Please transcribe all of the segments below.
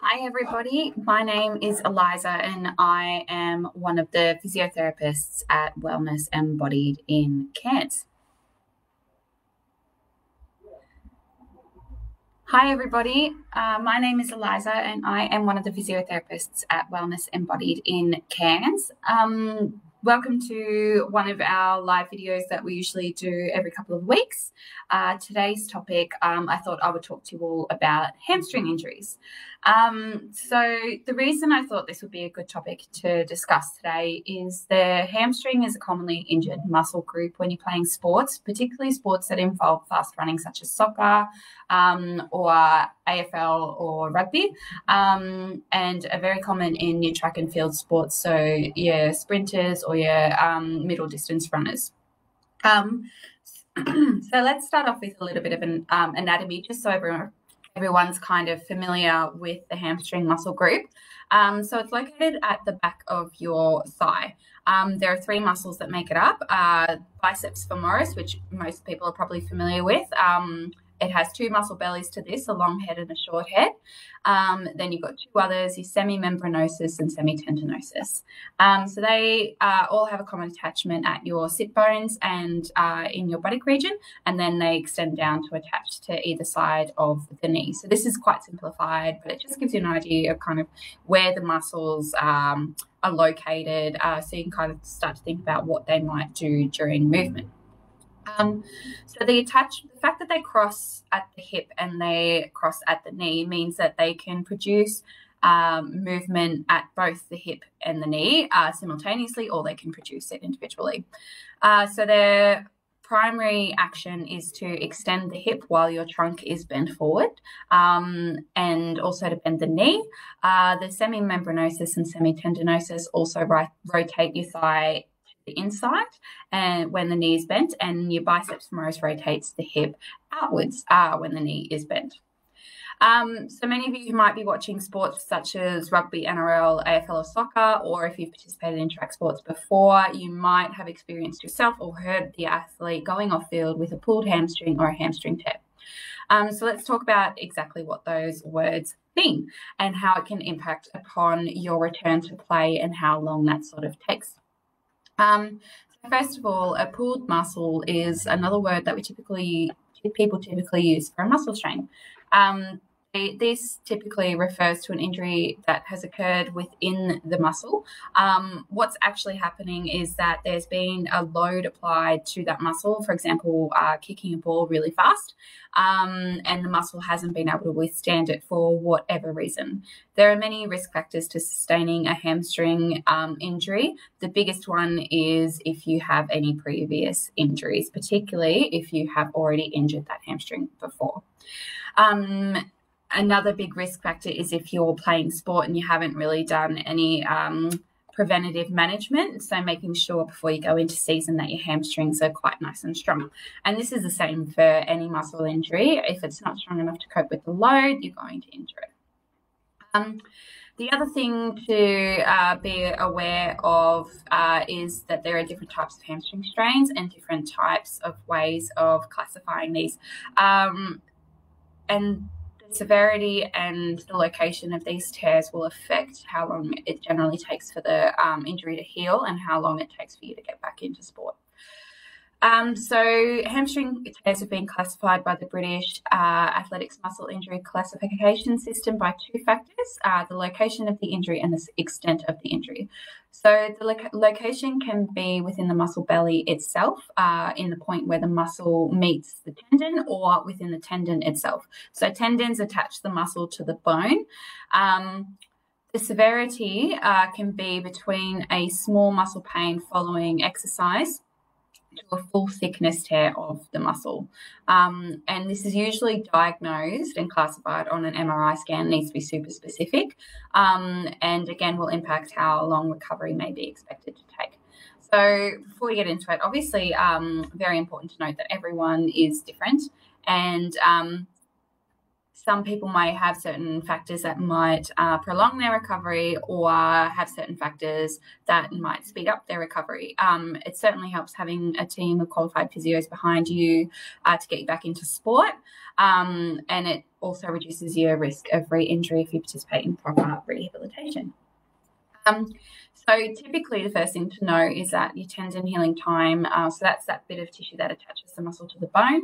Hi everybody, my name is Alyza and I am one of the physiotherapists at Wellness Embodied in Cairns. Hi everybody, my name is Alyza and I am one of the physiotherapists at Wellness Embodied in Cairns. Welcome to one of our live videos that we usually do every couple of weeks. Today's topic, I thought I would talk to you all about hamstring injuries. So the reason I thought this would be a good topic to discuss today is the hamstring is a commonly injured muscle group when you're playing sports, particularly sports that involve fast running such as soccer or AFL or rugby, and are very common in your track and field sports, so your sprinters or your middle distance runners. So let's start off with a little bit of an anatomy, just so everyone's kind of familiar with the hamstring muscle group. So it's located at the back of your thigh. There are three muscles that make it up. Biceps femoris, which most people are probably familiar with. It has two muscle bellies to this, a long head and a short head. Then you've got two others, your semimembranosus and semitendinosus. So they all have a common attachment at your sit bones and in your buttock region, and then they extend down to attach to either side of the knee. So this is quite simplified, but it just gives you an idea of kind of where the muscles are located, so you can kind of start to think about what they might do during movement. So the fact that they cross at the hip and they cross at the knee means that they can produce movement at both the hip and the knee simultaneously, or they can produce it individually. So their primary action is to extend the hip while your trunk is bent forward, and also to bend the knee. The semimembranosus and semitendinosus also rotate your thigh the inside and when the knee is bent, and your biceps femoris rotates the hip outwards when the knee is bent. So many of you who might be watching sports such as rugby, NRL, AFL or soccer, or if you've participated in track sports before, you might have experienced yourself or heard the athlete going off field with a pulled hamstring or a hamstring tear. So let's talk about exactly what those words mean and how it can impact upon your return to play and how long that sort of takes. So first of all, a pulled muscle is another word that people typically use for a muscle strain. This typically refers to an injury that has occurred within the muscle. What's actually happening is that there's been a load applied to that muscle, for example, kicking a ball really fast, and the muscle hasn't been able to withstand it for whatever reason. There are many risk factors to sustaining a hamstring injury. The biggest one is if you have any previous injuries, particularly if you have already injured that hamstring before. Another big risk factor is if you're playing sport and you haven't really done any preventative management, so making sure before you go into season that your hamstrings are quite nice and strong. And this is the same for any muscle injury. If it's not strong enough to cope with the load, you're going to injure it. The other thing to be aware of is that there are different types of hamstring strains and different types of ways of classifying these. And the severity and the location of these tears will affect how long it generally takes for the injury to heal and how long it takes for you to get back into sport. So hamstring tears have been classified by the British Athletics Muscle Injury Classification System by two factors, the location of the injury and the extent of the injury. So the location can be within the muscle belly itself, in the point where the muscle meets the tendon, or within the tendon itself. So tendons attach the muscle to the bone. The severity can be between a small muscle pain following exercise to a full thickness tear of the muscle. And this is usually diagnosed and classified on an MRI scan. It needs to be super specific, and again will impact how long recovery may be expected to take. So before we get into it, obviously very important to note that everyone is different, and some people may have certain factors that might prolong their recovery, or have certain factors that might speed up their recovery. It certainly helps having a team of qualified physios behind you to get you back into sport. And it also reduces your risk of re-injury if you participate in proper rehabilitation. So typically the first thing to know is that your tendon healing time, so that's that bit of tissue that attaches the muscle to the bone,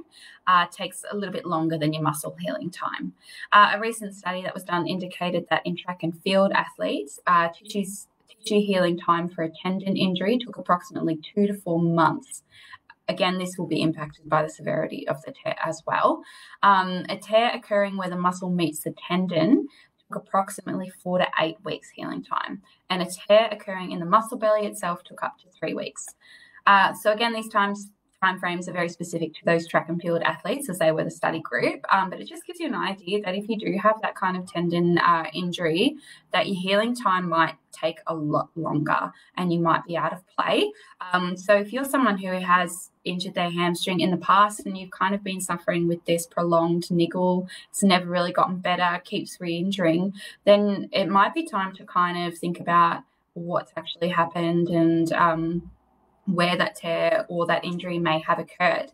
takes a little bit longer than your muscle healing time. A recent study that was done indicated that in track and field athletes, tissue healing time for a tendon injury took approximately 2 to 4 months. Again, this will be impacted by the severity of the tear as well. A tear occurring where the muscle meets the tendon took approximately 4 to 8 weeks healing time, and a tear occurring in the muscle belly itself took up to 3 weeks. So again, these time frames are very specific to those track and field athletes, as they were the study group, but it just gives you an idea that if you do have that kind of tendon injury, that your healing time might take a lot longer and you might be out of play. So if you're someone who has injured their hamstring in the past and you've kind of been suffering with this prolonged niggle, it's never really gotten better, keeps re-injuring, then it might be time to kind of think about what's actually happened and where that tear or that injury may have occurred.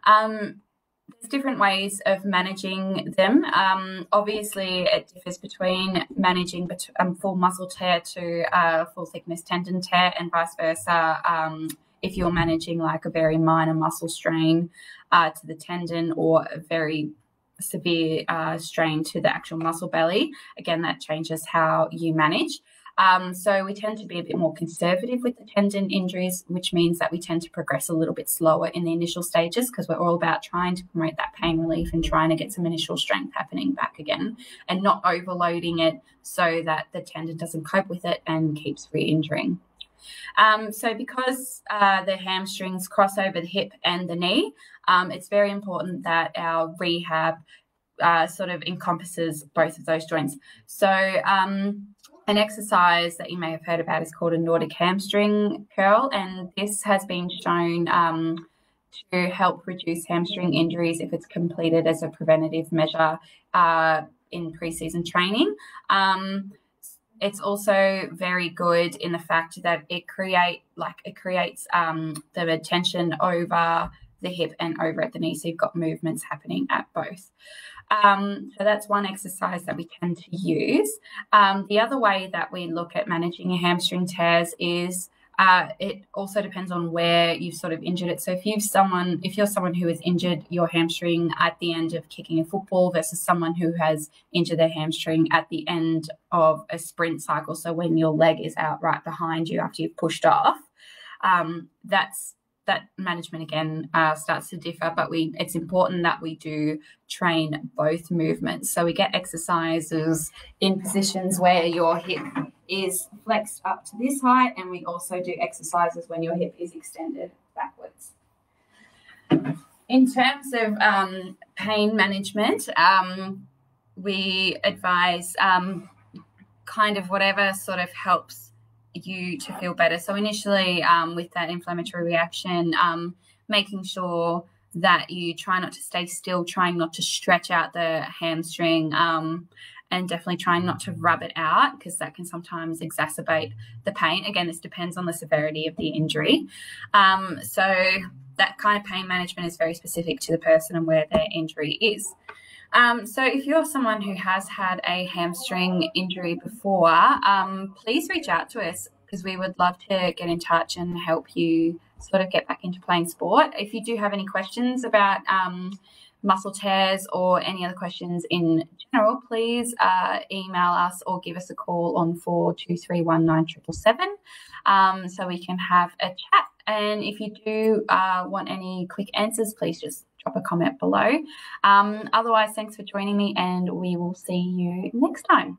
There's different ways of managing them. Obviously, it differs between managing full muscle tear to full thickness tendon tear, and vice versa. If you're managing like a very minor muscle strain to the tendon, or a very severe strain to the actual muscle belly, again, that changes how you manage. So we tend to be a bit more conservative with the tendon injuries, which means that we tend to progress a little bit slower in the initial stages, because we're all about trying to promote that pain relief and trying to get some initial strength happening back again, and not overloading it so that the tendon doesn't cope with it and keeps re-injuring. So because the hamstrings cross over the hip and the knee, it's very important that our rehab sort of encompasses both of those joints. So an exercise that you may have heard about is called a Nordic hamstring curl, and this has been shown to help reduce hamstring injuries if it's completed as a preventative measure in pre-season training. It's also very good in the fact that it creates the tension over the hip and over at the knee, so you've got movements happening at both. So that's one exercise that we tend to use. The other way that we look at managing your hamstring tears is it also depends on where you've sort of injured it. So if you're someone who has injured your hamstring at the end of kicking a football versus someone who has injured their hamstring at the end of a sprint cycle, so when your leg is out right behind you after you've pushed off, that management again starts to differ, but it's important that we do train both movements. So we get exercises in positions where your hip is flexed up to this height, and we also do exercises when your hip is extended backwards. In terms of pain management, we advise kind of whatever sort of helps you to feel better. So initially with that inflammatory reaction, making sure that you try not to stay still, trying not to stretch out the hamstring, and definitely trying not to rub it out, because that can sometimes exacerbate the pain. Again, this depends on the severity of the injury. So that kind of pain management is very specific to the person and where their injury is. So if you're someone who has had a hamstring injury before, please reach out to us, because we would love to get in touch and help you sort of get back into playing sport. If you do have any questions about muscle tears or any other questions in general, please email us or give us a call on 42319777, so we can have a chat. And if you do want any quick answers, please just drop a comment below. Otherwise, thanks for joining me, and we will see you next time.